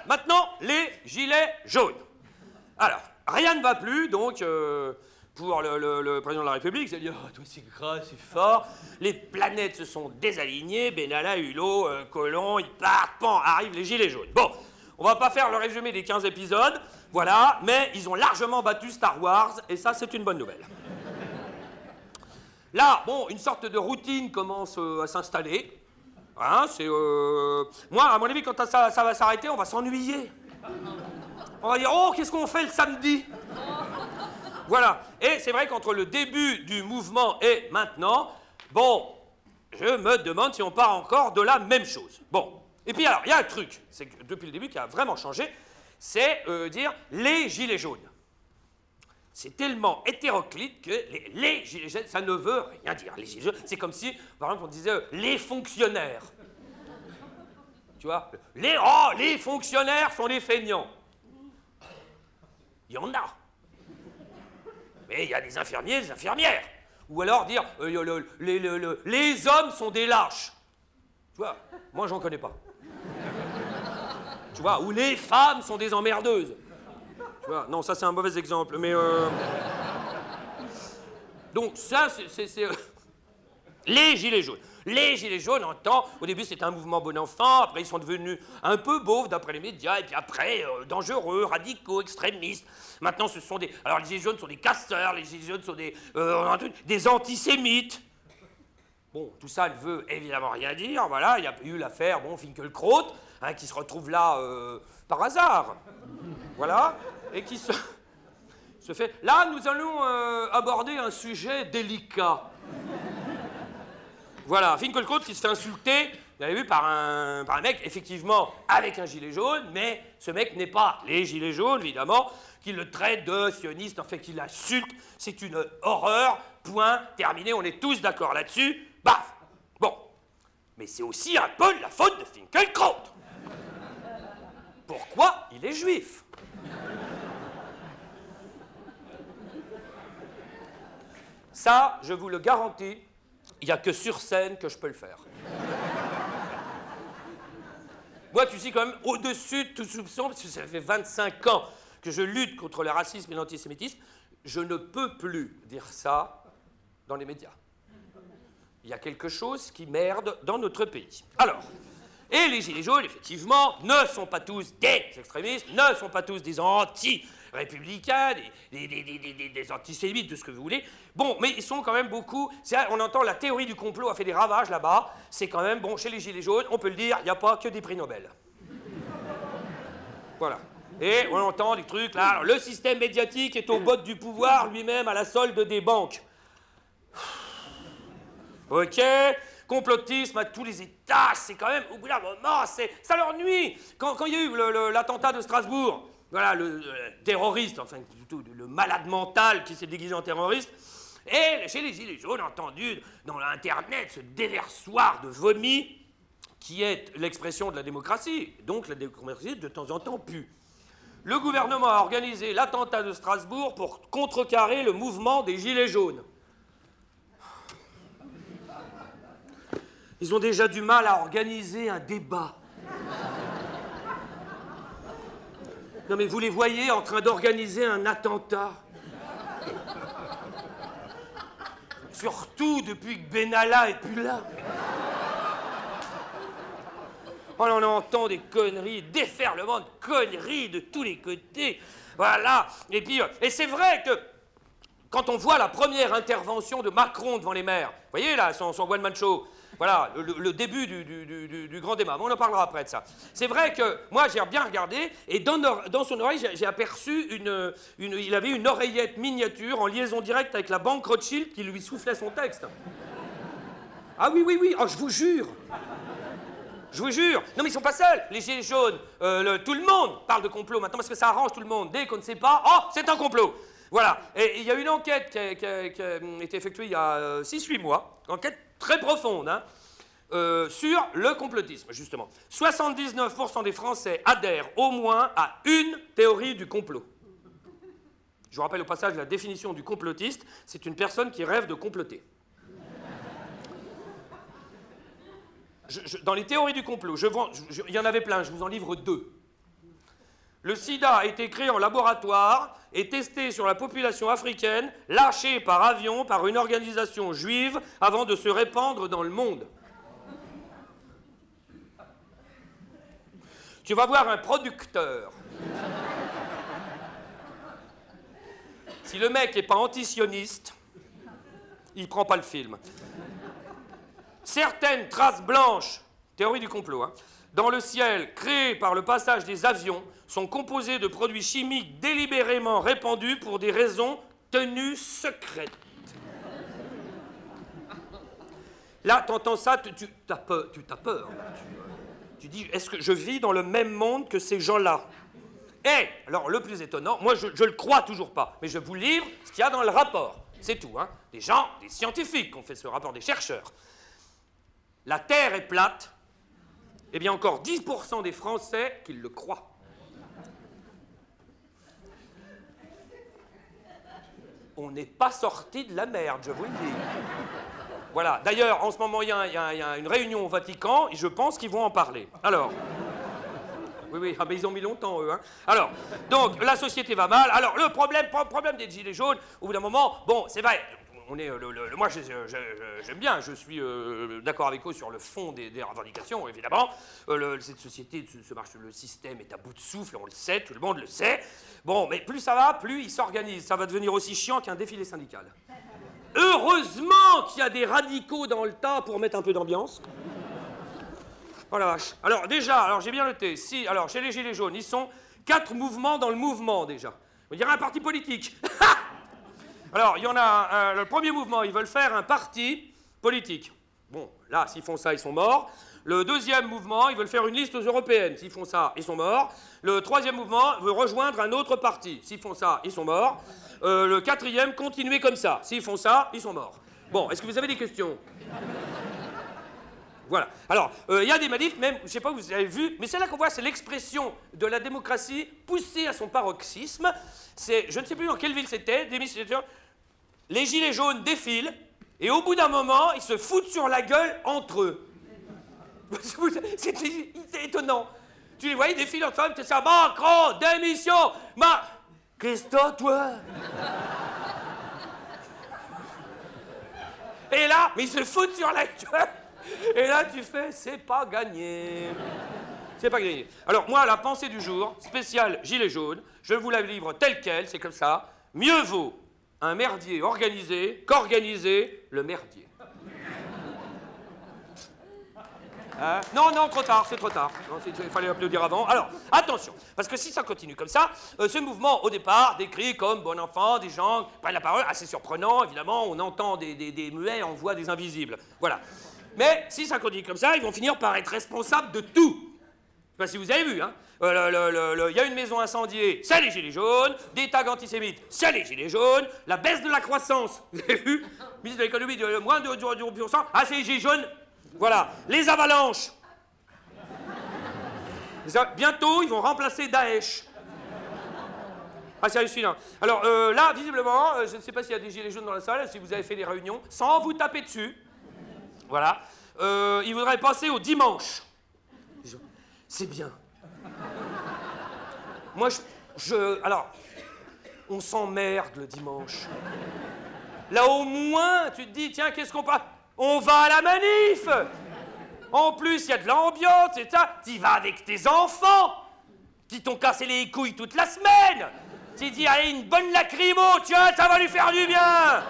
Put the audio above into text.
maintenant, les gilets jaunes. Alors, rien ne va plus, donc, pour le président de la République, c'est dire, oh, toi c'est gras, c'est fort, les planètes se sont désalignées, Benalla, Hulot, Colomb, ils partent, pan, arrivent les gilets jaunes. Bon, on va pas faire le résumé des 15 épisodes, voilà, mais ils ont largement battu Star Wars, et ça, c'est une bonne nouvelle. Là, bon, une sorte de routine commence à s'installer. Hein, c'est... Moi, à mon avis, quand ça va s'arrêter, on va s'ennuyer. On va dire, oh, qu'est-ce qu'on fait le samedi? Voilà. Et c'est vrai qu'entre le début du mouvement et maintenant, bon, je me demande si on part encore de la même chose. Bon. Et puis alors, il y a un truc, c'est que depuis le début qui a vraiment changé, c'est dire les gilets jaunes. C'est tellement hétéroclite que les gilets jaunes, ça ne veut rien dire. Les gilets jaunes, c'est comme si, par exemple, on disait les fonctionnaires. Tu vois, les fonctionnaires sont des feignants. Il y en a. Mais il y a des infirmiers, des infirmières. Ou alors dire les hommes sont des lâches. Tu vois, moi j'en connais pas. Tu vois, ou les femmes sont des emmerdeuses. Tu vois, non, ça c'est un mauvais exemple, mais donc ça c'est les gilets jaunes. Les gilets jaunes, en temps, au début c'était un mouvement bon enfant, après ils sont devenus un peu beaufs d'après les médias, et puis après dangereux, radicaux, extrémistes. Maintenant ce sont des... Alors les gilets jaunes sont des casseurs, les gilets jaunes sont des antisémites. Bon, tout ça ne veut évidemment rien dire, voilà, il y a eu l'affaire, bon, Finkielkraut, hein, qui se retrouve là par hasard, voilà, et qui se fait... Là, nous allons aborder un sujet délicat. Voilà, Finkielkraut qui se fait insulter, vous avez vu, par un mec, effectivement, avec un gilet jaune, mais ce mec n'est pas les gilets jaunes, évidemment, qui le traite de sioniste, en fait, qui l'insulte, c'est une horreur, point, terminé, on est tous d'accord là-dessus, baf. Bon, mais c'est aussi un peu la faute de Finkielkraut. Pourquoi il est juif? Ça, je vous le garantis, il n'y a que sur scène que je peux le faire. Moi, tu sais, quand même, au-dessus de tout soupçon, parce que ça fait 25 ans que je lutte contre le racisme et l'antisémitisme, je ne peux plus dire ça dans les médias. Il y a quelque chose qui merde dans notre pays. Alors, et les gilets jaunes, effectivement, ne sont pas tous des extrémistes, ne sont pas tous des anti-républicains, des antisémites, de ce que vous voulez. Bon, mais ils sont quand même beaucoup... On entend la théorie du complot a fait des ravages là-bas. C'est quand même, bon, chez les gilets jaunes, on peut le dire, il n'y a pas que des prix Nobel. Voilà. Et on entend des trucs, là, alors, le système médiatique est au botte du pouvoir, lui-même à la solde des banques. Ok, complotisme à tous les étages, c'est quand même, au bout d'un moment, ça leur nuit. Quand il y a eu l'attentat de Strasbourg, voilà, le terroriste, enfin, plutôt le malade mental qui s'est déguisé en terroriste, et chez les gilets jaunes, entendu dans l'Internet, ce déversoir de vomi qui est l'expression de la démocratie, donc la démocratie de temps en temps pue. Le gouvernement a organisé l'attentat de Strasbourg pour contrecarrer le mouvement des gilets jaunes. Ils ont déjà du mal à organiser un débat. Non mais vous les voyez en train d'organiser un attentat. Surtout depuis que Benalla est plus là. On en entend des conneries, déferlements de conneries de tous les côtés. Voilà. Et puis, et c'est vrai que quand on voit la première intervention de Macron devant les maires, vous voyez là, son one-man show, voilà, le début du grand débat, mais on en parlera après de ça. C'est vrai que moi j'ai bien regardé, et dans son oreille j'ai aperçu il avait une oreillette miniature en liaison directe avec la banque Rothschild qui lui soufflait son texte. Ah oui, oui, oui, oh, je vous jure. Je vous jure. Non mais ils sont pas seuls, les gilets jaunes, tout le monde parle de complot maintenant parce que ça arrange tout le monde. Dès qu'on ne sait pas, oh, c'est un complot. Voilà, et il y a une enquête qui a été effectuée il y a 6-8 mois, enquête très profonde, hein, sur le complotisme, justement. 79% des Français adhèrent au moins à une théorie du complot. Je vous rappelle au passage la définition du complotiste, c'est une personne qui rêve de comploter. Dans les théories du complot, il y en avait plein, je vous en livre 2. Le sida a été créé en laboratoire et testé sur la population africaine, lâché par avion par une organisation juive avant de se répandre dans le monde. Tu vas voir un producteur. Si le mec n'est pas antisioniste, il prend pas le film. Certaines traces blanches, théorie du complot, hein, dans le ciel, créées par le passage des avions, sont composées de produits chimiques délibérément répandus pour des raisons tenues secrètes. Là, t'entends ça, tu as peur. Tu dis, est-ce que je vis dans le même monde que ces gens-là? Et, alors, le plus étonnant, moi, je le crois toujours pas, mais je vous livre ce qu'il y a dans le rapport. C'est tout, hein. Des gens, des scientifiques qui ont fait ce rapport, des chercheurs. La Terre est plate, eh bien, encore 10% des Français qui le croient. On n'est pas sorti de la merde, je vous le dis. Voilà. D'ailleurs, en ce moment, il y a une réunion au Vatican, et je pense qu'ils vont en parler. Alors... Oui, ah ben ils ont mis longtemps, eux. Hein. Alors, donc, la société va mal. Alors, le problème des gilets jaunes, au bout d'un moment, bon, c'est vrai, on est, moi, j'aime bien, je suis d'accord avec eux sur le fond des revendications, évidemment. Cette société, le système est à bout de souffle, on le sait, tout le monde le sait. Bon, mais plus ça va, plus il s'organise. Ça va devenir aussi chiant qu'un défilé syndical. Heureusement qu'il y a des radicaux dans le tas pour mettre un peu d'ambiance. Oh la vache. Alors déjà, j'ai bien noté, alors chez les Gilets jaunes, ils sont 4 mouvements dans le mouvement déjà. On dirait un parti politique. Alors, il y en a le premier mouvement, ils veulent faire un parti politique. Bon, là, s'ils font ça, ils sont morts. Le deuxième mouvement, ils veulent faire une liste aux européennes. S'ils font ça, ils sont morts. Le troisième mouvement veut rejoindre un autre parti. S'ils font ça, ils sont morts. Le quatrième, continuer comme ça. S'ils font ça, ils sont morts. Bon, est-ce que vous avez des questions ? Voilà. Alors, il y a des manifs, même, je ne sais pas si vous avez vu, mais c'est là qu'on voit, c'est l'expression de la démocratie poussée à son paroxysme. C'est, je ne sais plus dans quelle ville c'était, les gilets jaunes défilent, et au bout d'un moment, ils se foutent sur la gueule entre eux. C'est étonnant. Tu les vois, ils défilent entre eux, c'est ça, Macron, démission, qu'est-ce que t'as, toi? Et là, mais ils se foutent sur la gueule. Et là, tu fais, c'est pas gagné. C'est pas gagné. Alors, moi, la pensée du jour, spéciale gilet jaune, je vous la livre telle qu'elle, c'est comme ça. Mieux vaut un merdier organisé qu'organiser le merdier. Hein? Non, trop tard, c'est trop tard. Il fallait applaudir avant. Alors, attention, parce que si ça continue comme ça, ce mouvement, au départ, décrit comme bon enfant, des gens qui prennent la parole, assez surprenant, évidemment, on entend des muets, on voit des invisibles. Voilà. Mais si ça continue comme ça, ils vont finir par être responsables de tout. Je sais pas si vous avez vu, hein. Il y a une maison incendiée, c'est les gilets jaunes. Des tags antisémites, c'est les gilets jaunes. La baisse de la croissance, vous avez vu? Ministre de l'économie, de moins de 10%, ah, c'est les gilets jaunes. Voilà. Les avalanches. Bientôt, ils vont remplacer Daesh. Ah, c'est hallucinant. Alors là, visiblement, je ne sais pas s'il y a des gilets jaunes dans la salle, si vous avez fait des réunions, sans vous taper dessus. Voilà. Il voudrait passer au dimanche. C'est bien. Moi, alors, on s'emmerde le dimanche. Là, au moins, tu te dis, tiens, qu'est-ce qu'on passe? On va à la manif. En plus, il y a de l'ambiance, et ça. Tu vas avec tes enfants qui t'ont cassé les couilles toute la semaine. Tu dis, allez, une bonne lacrymo, tiens, ça va lui faire du bien.